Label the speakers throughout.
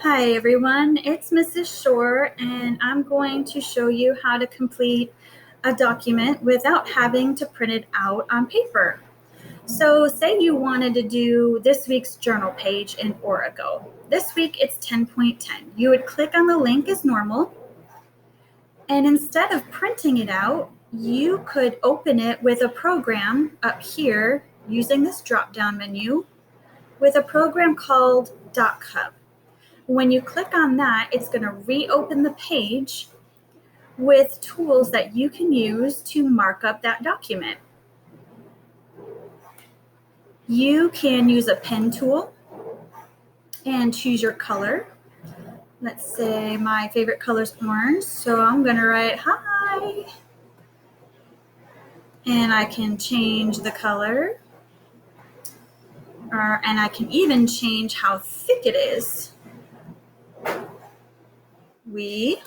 Speaker 1: Hi everyone, it's Mrs. Shore and I'm going to show you how to complete a document without having to print it out on paper. So say you wanted to do this week's journal page in Origo. This week it's 10.10. You would click on the link as normal, and instead of printing it out, you could open it with a program up here using this drop-down menu with a program called DocHub. When you click on that, it's going to reopen the page with tools that you can use to mark up that document. You can use a pen tool and choose your color. Let's say my favorite color is orange, so I'm going to write hi. And I can change the color, and I can even change how thick it is. We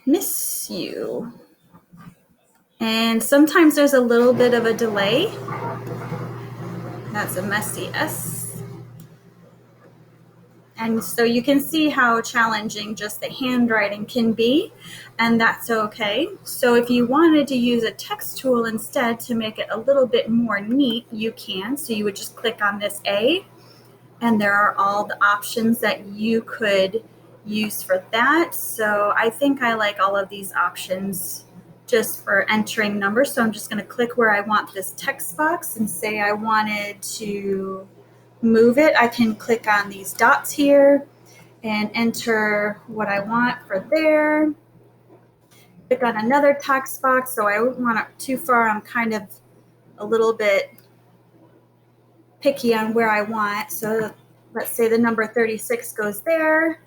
Speaker 1: miss you. And sometimes there's a little bit of a delay. That's a messy S. And so you can see how challenging just the handwriting can be, and that's okay. So if you wanted to use a text tool instead to make it a little bit more neat, you can. So you would just click on this A, and there are all the options that you could use for that. So I think I like all of these options just for entering numbers. So I'm just going to click where I want this text box and say I wanted to move it. I can click on these dots here and enter what I want for there. Click on another text box, so I don't want it too far. I'm kind of a little bit picky on where I want. So let's say the number 36 goes there,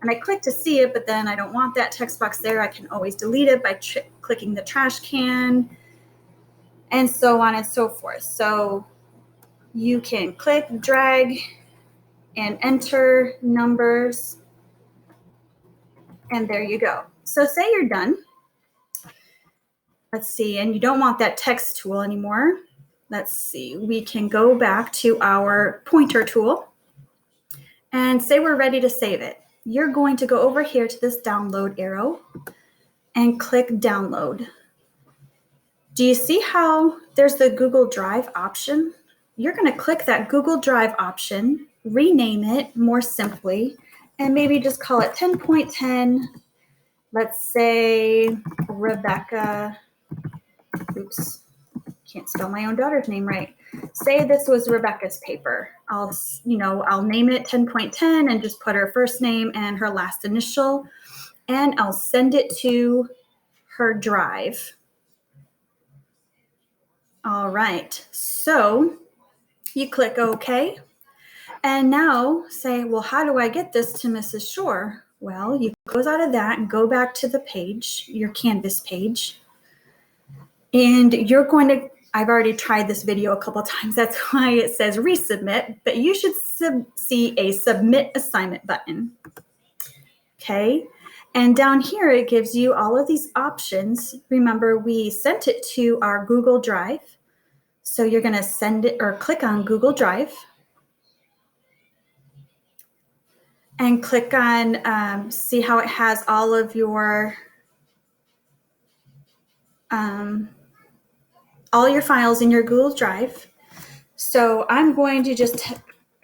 Speaker 1: and I click to see it, but then I don't want that text box there. I can always delete it by clicking the trash can, and so on and so forth. So you can click, drag, and enter numbers, and there you go. So say you're done. Let's see, and you don't want that text tool anymore. Let's see, we can go back to our pointer tool and say we're ready to save it. You're going to go over here to this download arrow and click download. Do you see how there's the Google Drive option? You're going to click that Google Drive option, rename it more simply, and maybe just call it 10.10. Let's say Rebecca. Oops, can't spell my own daughter's name right. Say this was Rebecca's paper. I'll name it 10.10 and just put her first name and her last initial, and I'll send it to her drive. All right, so you click OK, and now say, well, how do I get this to Mrs. Shore? Well, you close out of that and go back to the page, your Canvas page, and you're going to, I've already tried this video a couple of times, that's why it says resubmit, but you should see a submit assignment button. Okay, and down here it gives you all of these options. Remember, we sent it to our Google Drive, so you're going to send it or click on Google Drive and click on see how it has all of your files in your Google Drive. So I'm going to just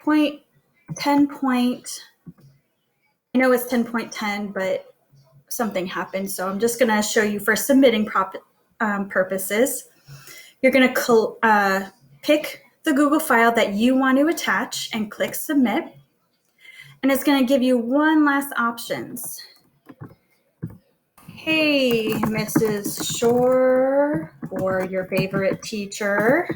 Speaker 1: I know it's 10.10, but something happened. So I'm just going to show you for submitting purposes. You're going to pick the Google file that you want to attach and click submit. And it's going to give you one last options. Hey, Mrs. Shore, or your favorite teacher.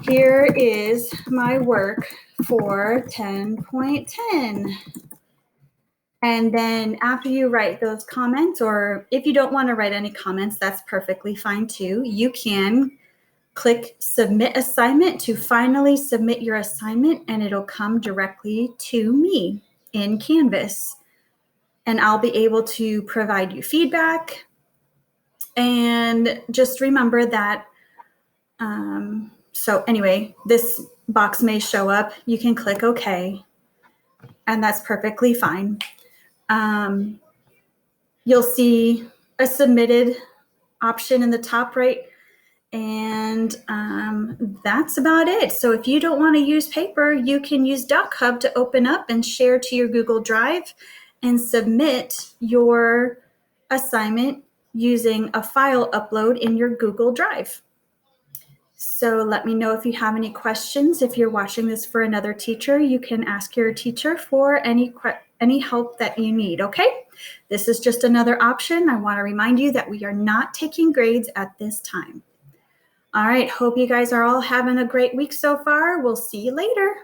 Speaker 1: Here is my work for 10.10. And then after you write those comments, or if you don't want to write any comments, that's perfectly fine too. You can click submit assignment to finally submit your assignment, and it'll come directly to me in Canvas. And I'll be able to provide you feedback. And just remember that So anyway, this box may show up. You can click OK, and that's perfectly fine. You'll see a submitted option in the top right, and that's about it. So if you don't want to use paper, you can use DocHub to open up and share to your Google Drive and submit your assignment using a file upload in your Google Drive. So let me know if you have any questions. If you're watching this for another teacher, you can ask your teacher for any help that you need, okay? This is just another option. I want to remind you that we are not taking grades at this time. All right, hope you guys are all having a great week so far. We'll see you later.